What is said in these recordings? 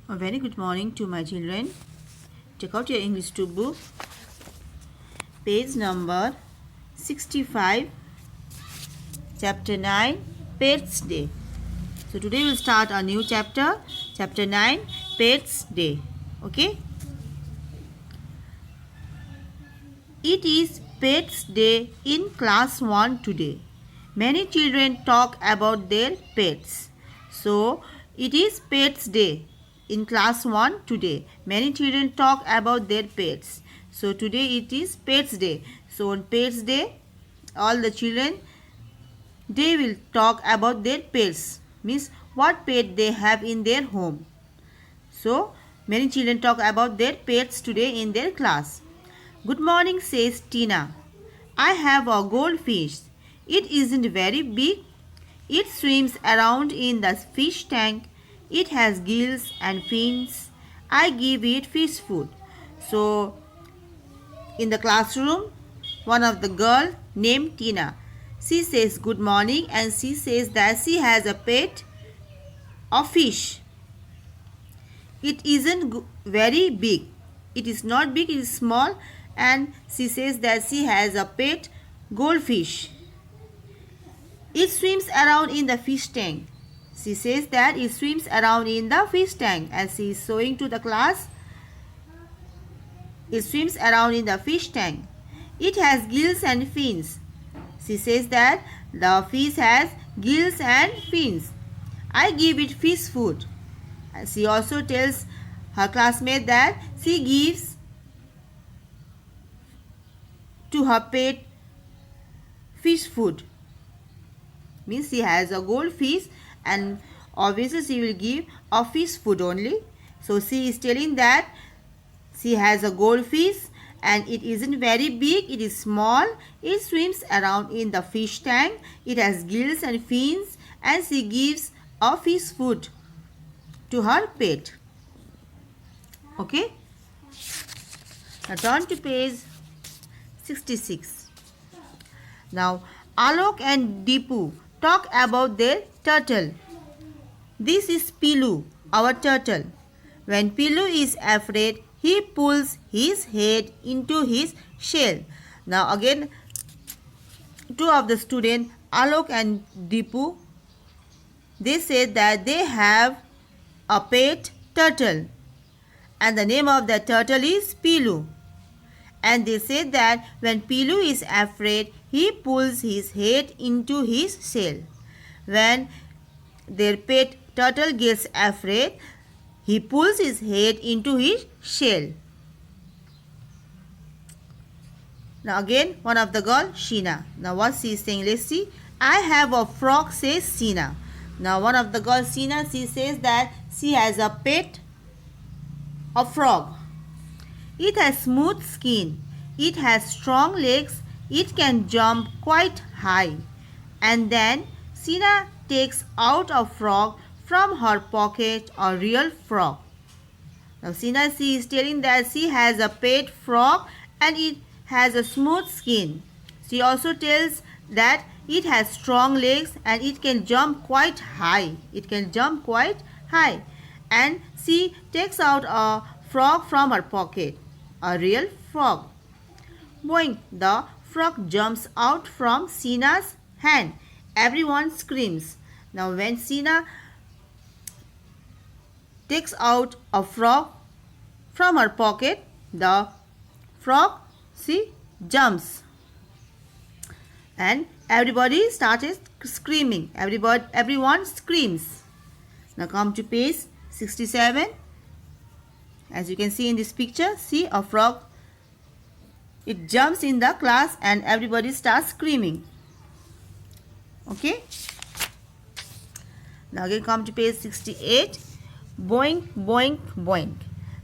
A very good morning to my children. Take out your English 2 book, page number 65, chapter 9, Pets Day. So today we'll start a new chapter, chapter 9, Pets Day. Okay? It is Pets Day in class 1 today. Many children talk about their pets. So it is Pets Day in class 1 today. Many children talk about their pets. So today it is Pets Day. So on Pets Day, all the children, they will talk about their pets. Means what pet they have in their home. So many children talk about their pets today in their class. Good morning, says Tina. I have a goldfish. It isn't very big. It swims around in the fish tank. It has gills and fins. I give it fish food. So, in the classroom, one of the girl named Tina, she says good morning and she says that she has a pet of fish. It isn't very big. It is not big, it is small, and she says that she has a pet goldfish. It swims around in the fish tank. She says that it swims around in the fish tank, and she is showing to the class. It swims around in the fish tank. It has gills and fins. She says that the fish has gills and fins. I give it fish food. And she also tells her classmate that she gives to her pet fish food. Means she has a goldfish and obviously she will give a fish food only. So she is telling that she has a goldfish and it isn't very big, it is small. It swims around in the fish tank. It has gills and fins and she gives a fish food to her pet. Okay? Now turn to page 66. Now Alok and Deepu talk about their turtle. This is Pilu, our turtle. When Pilu is afraid, he pulls his head into his shell. Now again, two of the students, Alok and Deepu, they said that they have a pet turtle. And the name of the turtle is Pilu. And they said that when Pilu is afraid, he pulls his head into his shell. When their pet turtle gets afraid, he pulls his head into his shell. Now again, one of the girl, Sheena. Now what she is saying, let's see. I have a frog, says Sheena. Now one of the girls, Sheena, she says that she has a pet, a frog. It has smooth skin. It has strong legs. It can jump quite high. And then Sheena takes out a frog from her pocket, a real frog. Now Sheena, she is telling that she has a pet frog and it has a smooth skin. She also tells that it has strong legs and it can jump quite high. It can jump quite high. And she takes out a frog from her pocket, a real frog. Boing! The frog jumps out from Sheena's hand. Everyone screams. Now when Sheena takes out a frog from her pocket, the frog, she jumps. And everybody started screaming. Everyone screams. Now come to page 67. As you can see in this picture, see a frog. It jumps in the class and everybody starts screaming. Okay. Now again come to page 68. Boink, boink, boink.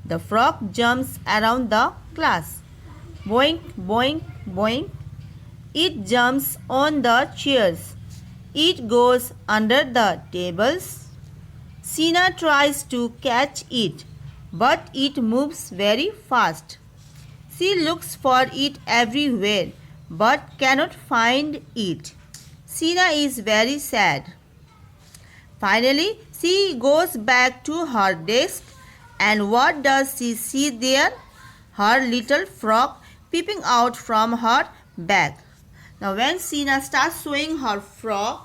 The frog jumps around the class. Boink, boink, boink. It jumps on the chairs. It goes under the tables. Sheena tries to catch it, but it moves very fast. She looks for it everywhere, but cannot find it. Sheena is very sad. Finally, she goes back to her desk And what does she see there? Her little frog peeping out from her bag. Now when Sina starts sewing her frog,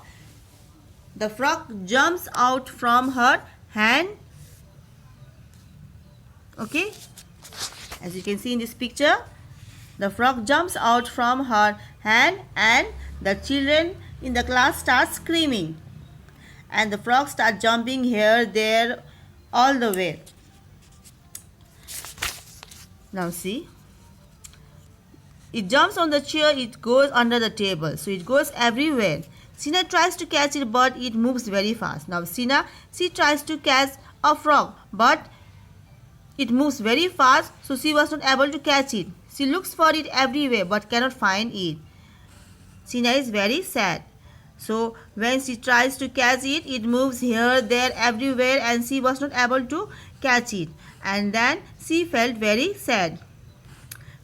the frog jumps out from her hand. Okay, as you can see in this picture, the frog jumps out from her hand and the children in the class start screaming. And the frog starts jumping here, there, all the way. Now see, it jumps on the chair, it goes under the table, so it goes everywhere. Sina tries to catch it, but it moves very fast. Now Sina, she tries to catch a frog, but it moves very fast, so she was not able to catch it. She looks for it everywhere, but cannot find it. Sina is very sad. So when she tries to catch it, it moves here, there, everywhere, and she was not able to catch it. And then she felt very sad.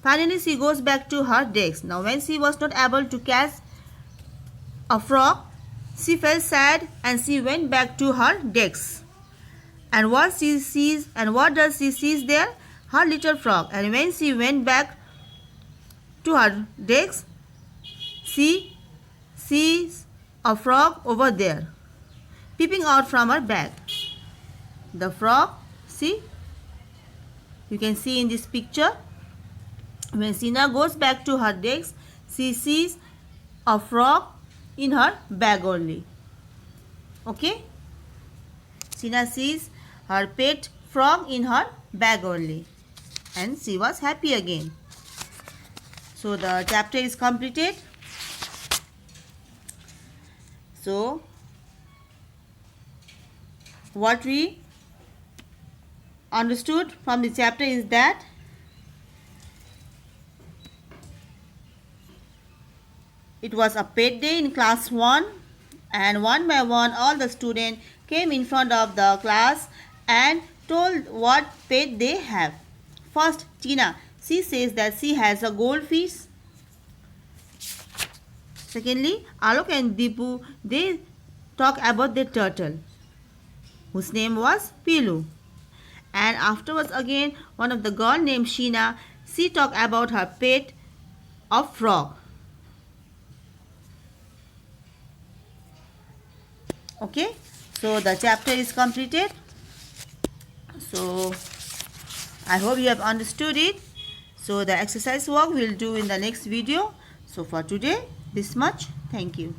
Finally, she goes back to her desk. Now when she was not able to catch a frog, she felt sad and she went back to her desk. And what she sees, and what does she see there? Her little frog. And when she went back to her desk, she sees a frog over there, peeping out from her bag. The frog, see, you can see in this picture. When Sina goes back to her desk, she sees a frog in her bag only. Okay, Sina sees her pet frog in her bag only, and she was happy again. So the chapter is completed. So what we understood from the chapter is that it was a pet day in class 1, and one by one all the students came in front of the class and told what pet they have. First, Tina, she says that she has a goldfish. Secondly, Alok and Deepu, they talk about their turtle, whose name was Pilu. And afterwards again, one of the girl named Sheena, she talked about her pet of frog. Okay, so the chapter is completed. So I hope you have understood it. So the exercise work we'll do in the next video. So for today, this much. Thank you.